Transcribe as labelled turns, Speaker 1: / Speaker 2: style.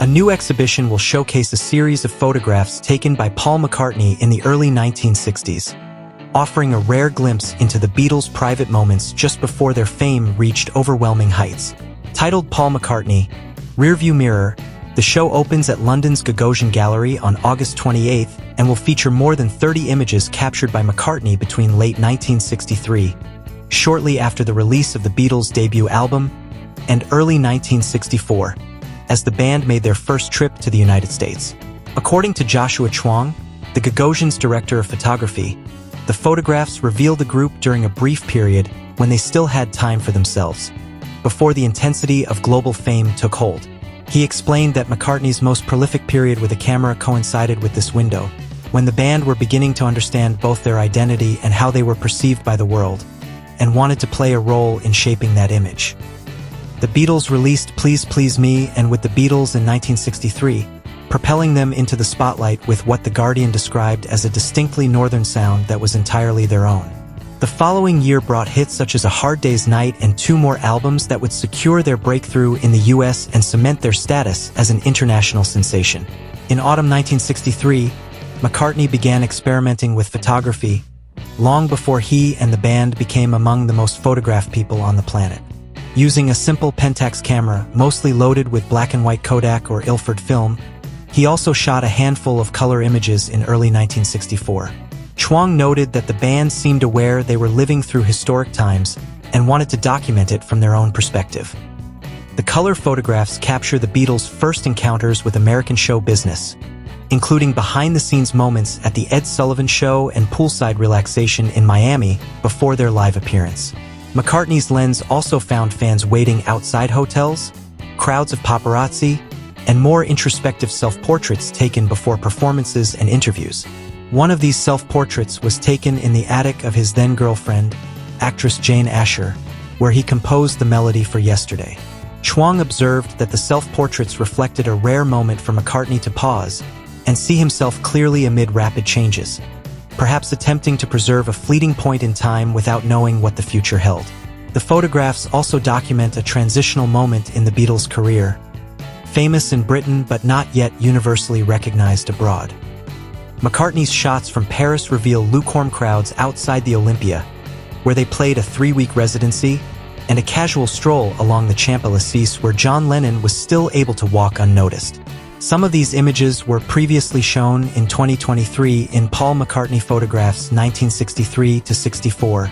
Speaker 1: A new exhibition will showcase a series of photographs taken by Paul McCartney in the early 1960s, offering a rare glimpse into the Beatles' private moments just before their fame reached overwhelming heights. Titled Paul McCartney, Rearview Mirror, the show opens at London's Gagosian Gallery on August 28th and will feature more than 30 images captured by McCartney between late 1963, shortly after the release of the Beatles' debut album, and early 1964, as the band made their first trip to the United States. According to Joshua Chuang, the Gagosian's director of photography, the photographs reveal the group during a brief period when they still had time for themselves, before the intensity of global fame took hold. He explained that McCartney's most prolific period with a camera coincided with this window, when the band were beginning to understand both their identity and how they were perceived by the world, and wanted to play a role in shaping that image. The Beatles released Please Please Me and With the Beatles in 1963, propelling them into the spotlight with what The Guardian described as a distinctly northern sound that was entirely their own. The following year brought hits such as A Hard Day's Night and 2 more albums that would secure their breakthrough in the US and cement their status as an international sensation. In autumn 1963, McCartney began experimenting with photography, long before he and the band became among the most photographed people on the planet. Using a simple Pentax camera, mostly loaded with black and white Kodak or Ilford film, he also shot a handful of color images in early 1964. Chuang noted that the band seemed aware they were living through historic times and wanted to document it from their own perspective. The color photographs capture the Beatles' first encounters with American show business, including behind-the-scenes moments at The Ed Sullivan Show and poolside relaxation in Miami before their live appearance. McCartney's lens also found fans waiting outside hotels, crowds of paparazzi, and more introspective self-portraits taken before performances and interviews. One of these self-portraits was taken in the attic of his then-girlfriend, actress Jane Asher, where he composed the melody for Yesterday. Chuang observed that the self-portraits reflected a rare moment for McCartney to pause and see himself clearly amid rapid changes, perhaps attempting to preserve a fleeting point in time without knowing what the future held. The photographs also document a transitional moment in the Beatles' career, famous in Britain but not yet universally recognized abroad. McCartney's shots from Paris reveal lukewarm crowds outside the Olympia, where they played a 3-week residency, and a casual stroll along the Champs-Élysées where John Lennon was still able to walk unnoticed. Some of these images were previously shown in 2023 in Paul McCartney Photographs 1963 to 64,